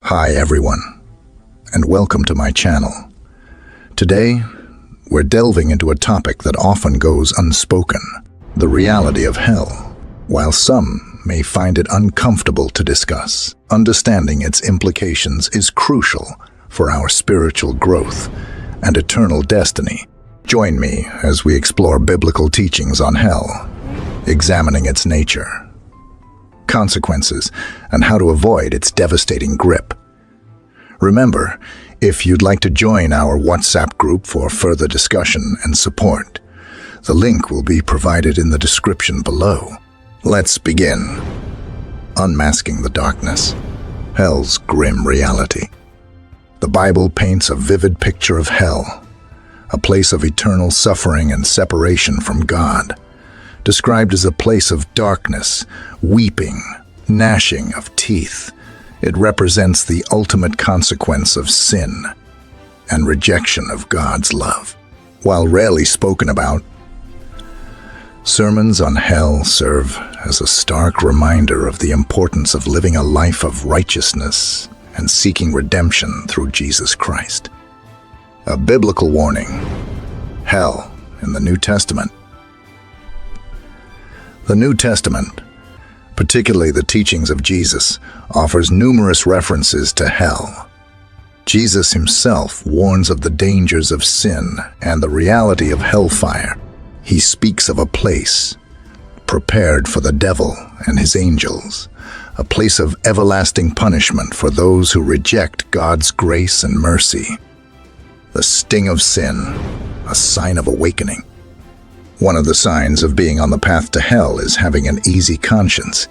Hi everyone, and welcome to my channel. Today, we're delving into a topic that often goes unspoken, the reality of hell. While some may find it uncomfortable to discuss, understanding its implications is crucial for our spiritual growth and eternal destiny. Join me as we explore biblical teachings on hell, examining its nature, consequences, and how to avoid its devastating grip. Remember, if you'd like to join our WhatsApp group for further discussion and support, the link will be provided in the description below. Let's begin. Unmasking the darkness, hell's grim reality. The Bible paints a vivid picture of hell, a place of eternal suffering and separation from God, described as a place of darkness, weeping, gnashing of teeth. It represents the ultimate consequence of sin and rejection of God's love. While rarely spoken about, sermons on hell serve as a stark reminder of the importance of living a life of righteousness and seeking redemption through Jesus Christ. A biblical warning: hell in the New Testament. The New Testament, particularly the teachings of Jesus, offers numerous references to hell. Jesus himself warns of the dangers of sin and the reality of hellfire. He speaks of a place prepared for the devil and his angels, a place of everlasting punishment for those who reject God's grace and mercy. The sting of sin, a sign of awakening. One of the signs of being on the path to hell is having an easy conscience,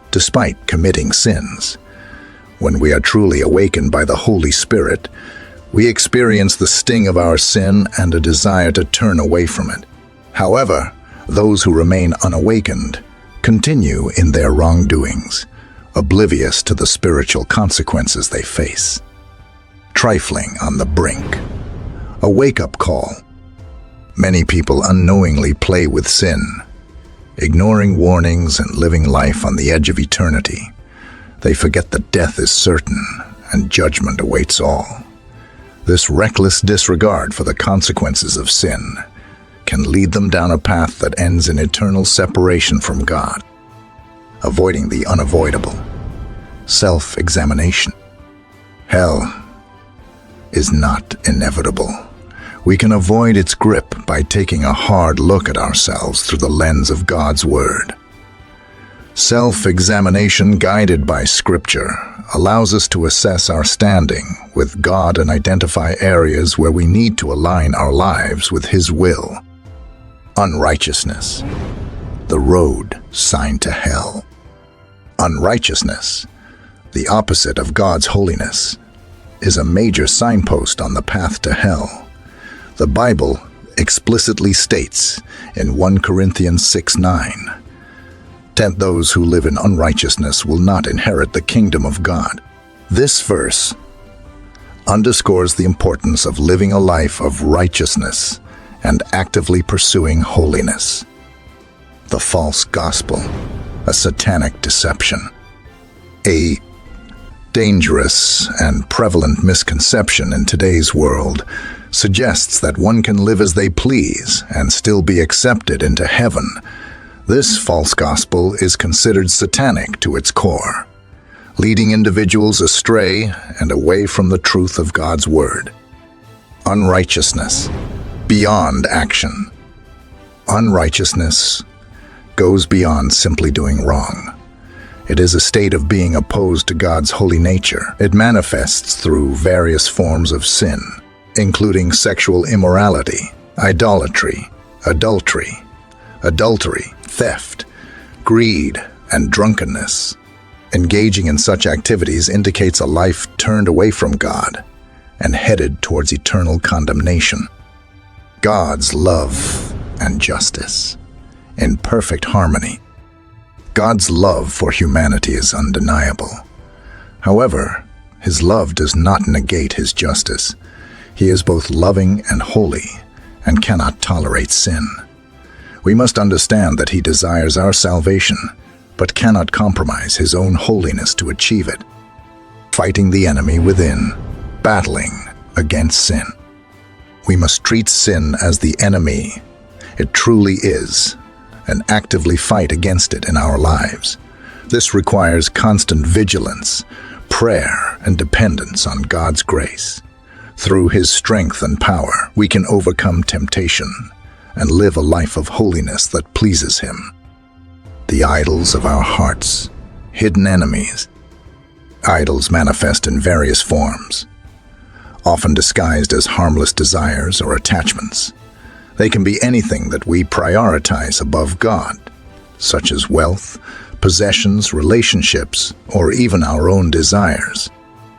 despite committing sins. When we are truly awakened by the Holy Spirit, we experience the sting of our sin and a desire to turn away from it. However, those who remain unawakened continue in their wrongdoings, oblivious to the spiritual consequences they face. Trifling on the brink. A wake-up call. Many people unknowingly play with sin, ignoring warnings and living life on the edge of eternity. They forget that death is certain and judgment awaits all. This reckless disregard for the consequences of sin can lead them down a path that ends in eternal separation from God. Avoiding the unavoidable. Self-examination. Hell is not inevitable. We can avoid its grip by taking a hard look at ourselves through the lens of God's Word. Self-examination guided by Scripture allows us to assess our standing with God and identify areas where we need to align our lives with His will. Unrighteousness, the road sign to hell. Unrighteousness, the opposite of God's holiness, is a major signpost on the path to hell. The Bible explicitly states in 1 Corinthians 6:9, "Those who live in unrighteousness will not inherit the kingdom of God." This verse underscores the importance of living a life of righteousness and actively pursuing holiness. The false gospel, a satanic deception. A dangerous and prevalent misconception in today's world suggests that one can live as they please and still be accepted into heaven. This false gospel is considered satanic to its core, leading individuals astray and away from the truth of God's Word. Unrighteousness, beyond action. Unrighteousness goes beyond simply doing wrong. It is a state of being opposed to God's holy nature. It manifests through various forms of sin, including sexual immorality, idolatry, adultery, theft, greed, and drunkenness. Engaging in such activities indicates a life turned away from God and headed towards eternal condemnation. God's love and justice, in perfect harmony. God's love for humanity is undeniable. However, His love does not negate His justice. He is both loving and holy and cannot tolerate sin. We must understand that He desires our salvation, but cannot compromise His own holiness to achieve it. fighting the enemy within, battling against sin. We must treat sin as the enemy it truly is, and actively fight against it in our lives. This requires constant vigilance, prayer, and dependence on God's grace. Through His strength and power, we can overcome temptation and live a life of holiness that pleases Him. The idols of our hearts, hidden enemies. Idols manifest in various forms, often disguised as harmless desires or attachments. They can be anything that we prioritize above God, such as wealth, possessions, relationships, or even our own desires.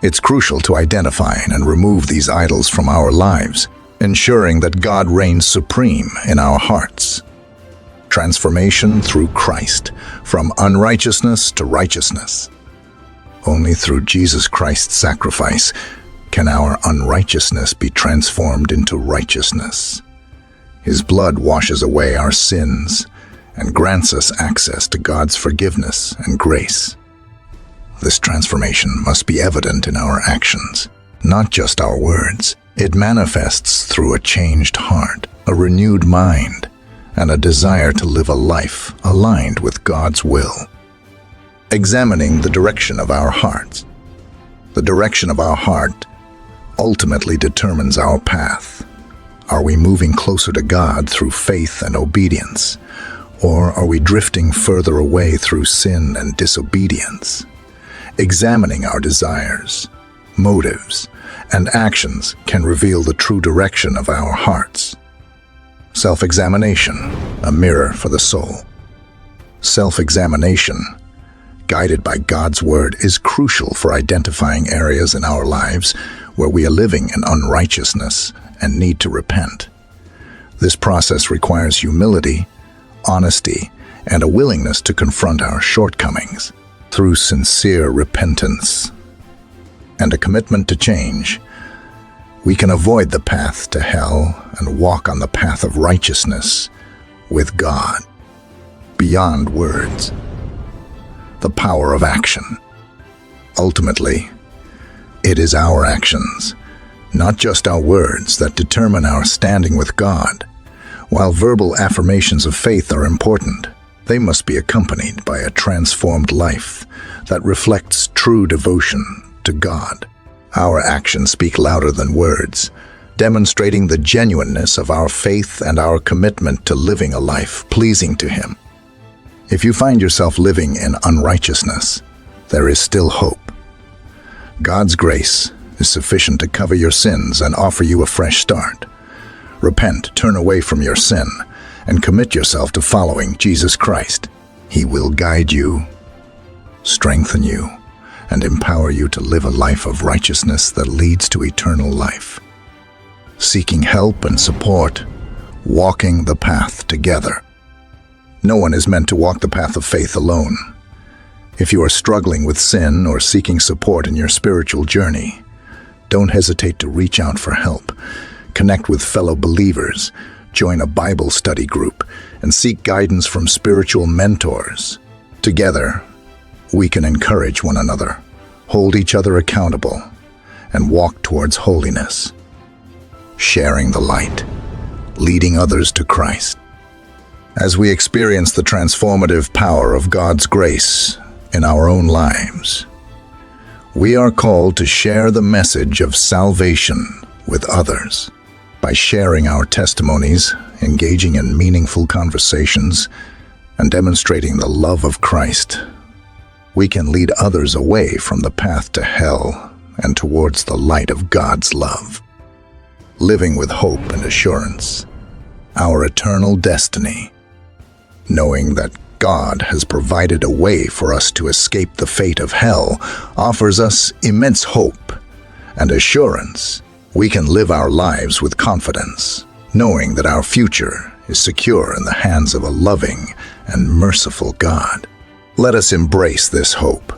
It's crucial to identify and remove these idols from our lives, ensuring that God reigns supreme in our hearts. Transformation through Christ, from unrighteousness to righteousness. Only through Jesus Christ's sacrifice can our unrighteousness be transformed into righteousness. His blood washes away our sins and grants us access to God's forgiveness and grace. This transformation must be evident in our actions, not just our words. It manifests through a changed heart, a renewed mind, and a desire to live a life aligned with God's will. Examining the direction of our hearts. The direction of our heart ultimately determines our path. Are we moving closer to God through faith and obedience, or are we drifting further away through sin and disobedience? Examining our desires, motives, and actions can reveal the true direction of our hearts. Self-examination, a mirror for the soul. Self-examination, guided by God's Word, is crucial for identifying areas in our lives where we are living in unrighteousness and need to repent. This process requires humility, honesty, and a willingness to confront our shortcomings. Through sincere repentance and a commitment to change, we can avoid the path to hell and walk on the path of righteousness with God. Beyond words. The power of action. Ultimately, it is our actions, not just our words, that determine our standing with God. While verbal affirmations of faith are important, they must be accompanied by a transformed life that reflects true devotion to God. Our actions speak louder than words, demonstrating the genuineness of our faith and our commitment to living a life pleasing to Him. If you find yourself living in unrighteousness, there is still hope. God's grace is sufficient to cover your sins and offer you a fresh start. Repent, turn away from your sin, and commit yourself to following Jesus Christ. He will guide you, strengthen you, and empower you to live a life of righteousness that leads to eternal life. Seeking help and support, walking the path together. No one is meant to walk the path of faith alone. If you are struggling with sin or seeking support in your spiritual journey, don't hesitate to reach out for help. Connect with fellow believers, join a Bible study group, and seek guidance from spiritual mentors. Together, we can encourage one another, hold each other accountable, and walk towards holiness. Sharing the light, leading others to Christ. As we experience the transformative power of God's grace in our own lives, we are called to share the message of salvation with others. By sharing our testimonies, engaging in meaningful conversations, and demonstrating the love of Christ, we can lead others away from the path to hell and towards the light of God's love. Living with hope and assurance, our eternal destiny, knowing that God has provided a way for us to escape the fate of hell, offers us immense hope and assurance. We can live our lives with confidence, knowing that our future is secure in the hands of a loving and merciful God. Let us embrace this hope,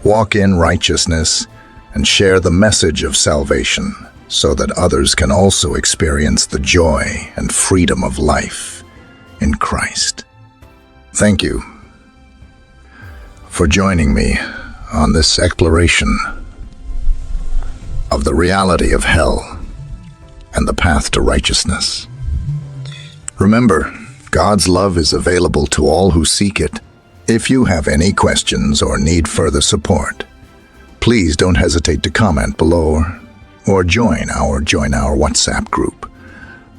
walk in righteousness, and share the message of salvation so that others can also experience the joy and freedom of life in Christ. Thank you for joining me on this exploration of the reality of hell and the path to righteousness. Remember, God's love is available to all who seek it. If you have any questions or need further support, please don't hesitate to comment below or join our WhatsApp group,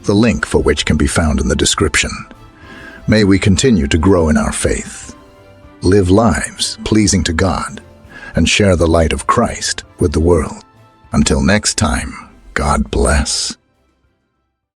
the link for which can be found in the description. May we continue to grow in our faith, live lives pleasing to God, and share the light of Christ with the world. Until next time, God bless.